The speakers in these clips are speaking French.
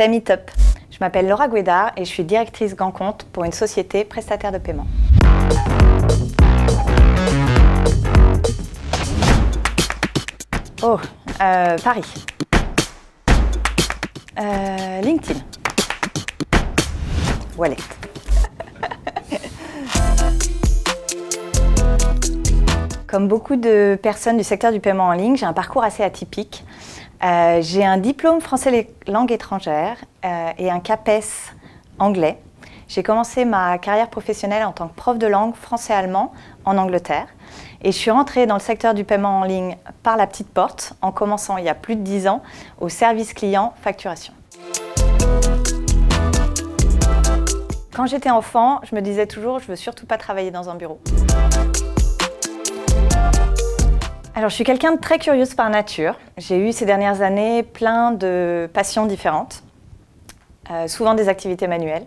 PayMeTop. Je m'appelle Laura Guédard et je suis directrice grand compte pour une société prestataire de paiement. Paris. LinkedIn. Wallet. Comme beaucoup de personnes du secteur du paiement en ligne, j'ai un parcours assez atypique. J'ai un diplôme français langue étrangère et un CAPES anglais. J'ai commencé ma carrière professionnelle en tant que prof de langue français-allemand en Angleterre. Et je suis rentrée dans le secteur du paiement en ligne par la petite porte, en commençant il y a plus de 10 ans au service client facturation. Quand j'étais enfant, je me disais toujours, je ne veux surtout pas travailler dans un bureau. Alors, je suis quelqu'un de très curieuse par nature. J'ai eu ces dernières années plein de passions différentes, souvent des activités manuelles.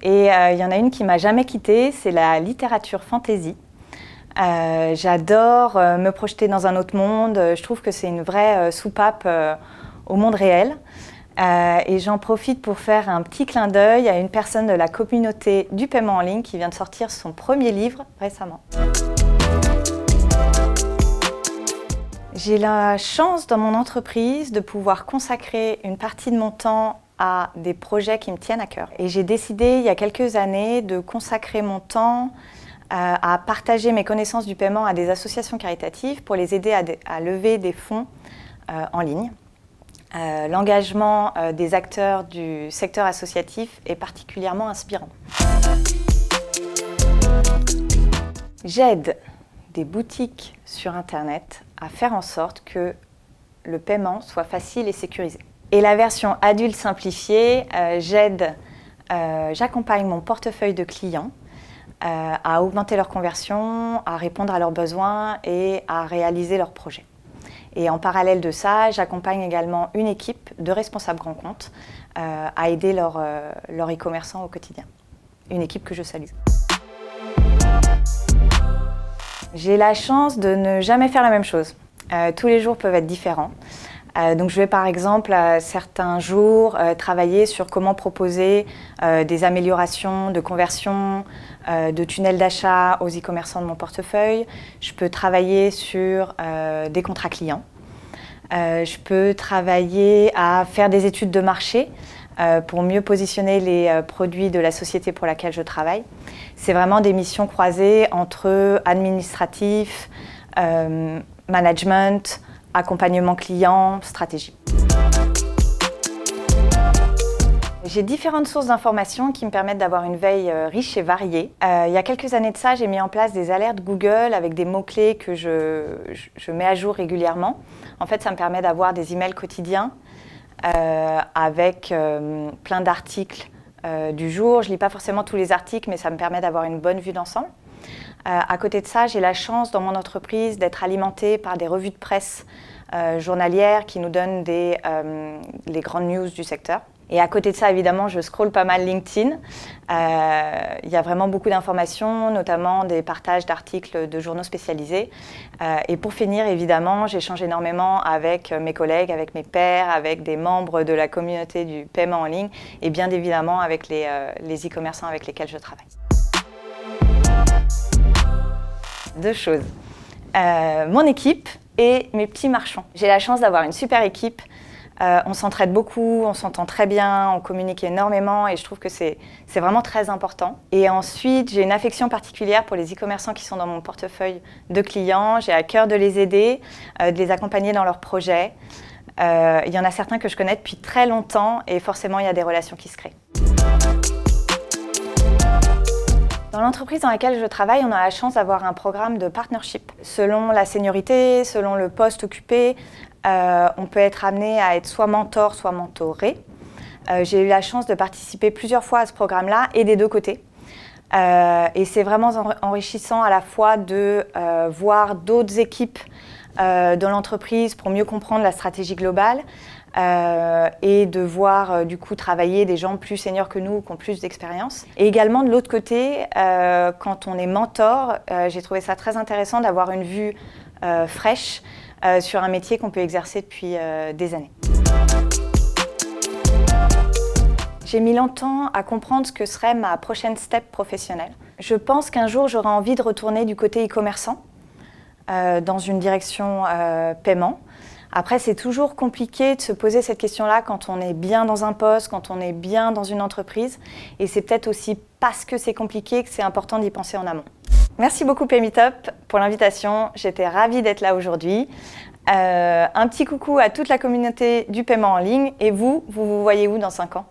Et il y en a une qui ne m'a jamais quittée, c'est la littérature fantasy. J'adore me projeter dans un autre monde. Je trouve que c'est une vraie soupape au monde réel. Et j'en profite pour faire un petit clin d'œil à une personne de la communauté du paiement en ligne qui vient de sortir son premier livre récemment. J'ai la chance dans mon entreprise de pouvoir consacrer une partie de mon temps à des projets qui me tiennent à cœur. Et j'ai décidé il y a quelques années de consacrer mon temps à partager mes connaissances du paiement à des associations caritatives pour les aider à lever des fonds en ligne. L'engagement des acteurs du secteur associatif est particulièrement inspirant. J'aide des boutiques sur Internet à faire en sorte que le paiement soit facile et sécurisé. Et la version adulte simplifiée, j'accompagne mon portefeuille de clients à augmenter leur conversion, à répondre à leurs besoins et à réaliser leurs projets. Et en parallèle de ça, j'accompagne également une équipe de responsables grands comptes à aider leurs e-commerçants au quotidien. Une équipe que je salue. J'ai la chance de ne jamais faire la même chose. Tous les jours peuvent être différents. Donc je vais par exemple certains jours travailler sur comment proposer des améliorations de conversion, de tunnels d'achat aux e-commerçants de mon portefeuille. Je peux travailler sur des contrats clients. Je peux travailler à faire des études de marché pour mieux positionner les produits de la société pour laquelle je travaille. C'est vraiment des missions croisées entre administratif, management, accompagnement client, stratégie. J'ai différentes sources d'informations qui me permettent d'avoir une veille riche et variée. Il y a quelques années de ça, j'ai mis en place des alertes Google avec des mots-clés que je mets à jour régulièrement. En fait, ça me permet d'avoir des emails quotidiens avec plein d'articles du jour. Je ne lis pas forcément tous les articles, mais ça me permet d'avoir une bonne vue d'ensemble. À côté de ça, j'ai la chance dans mon entreprise d'être alimentée par des revues de presse journalières qui nous donnent les grandes news du secteur. Et à côté de ça, évidemment, je scrolle pas mal LinkedIn. Il y a vraiment beaucoup d'informations, notamment des partages d'articles de journaux spécialisés. Et pour finir, évidemment, j'échange énormément avec mes collègues, avec mes pairs, avec des membres de la communauté du paiement en ligne et bien évidemment avec les e-commerçants avec lesquels je travaille. Deux choses. Mon équipe et mes petits marchands. J'ai la chance d'avoir une super équipe. On s'entraide beaucoup, on s'entend très bien, on communique énormément et je trouve que c'est vraiment très important. Et ensuite, j'ai une affection particulière pour les e-commerçants qui sont dans mon portefeuille de clients. J'ai à cœur de les aider, de les accompagner dans leurs projets. Il y en a certains que je connais depuis très longtemps et forcément, il y a des relations qui se créent. Dans l'entreprise dans laquelle je travaille, on a la chance d'avoir un programme de partnership. Selon la seniorité, selon le poste occupé, on peut être amené à être soit mentor, soit mentoré. J'ai eu la chance de participer plusieurs fois à ce programme-là et des deux côtés. Et c'est vraiment enrichissant à la fois de voir d'autres équipes dans l'entreprise pour mieux comprendre la stratégie globale et de voir du coup travailler des gens plus seniors que nous, qui ont plus d'expérience. Et également de l'autre côté, quand on est mentor, j'ai trouvé ça très intéressant d'avoir une vue fraîche sur un métier qu'on peut exercer depuis des années. J'ai mis longtemps à comprendre ce que serait ma prochaine step professionnelle. Je pense qu'un jour, j'aurai envie de retourner du côté e-commerçant, dans une direction paiement. Après, c'est toujours compliqué de se poser cette question-là quand on est bien dans un poste, quand on est bien dans une entreprise. Et c'est peut-être aussi parce que c'est compliqué que c'est important d'y penser en amont. Merci beaucoup PayMeTop pour l'invitation. J'étais ravie d'être là aujourd'hui. Un petit coucou à toute la communauté du paiement en ligne. Et vous voyez où dans 5 ans ?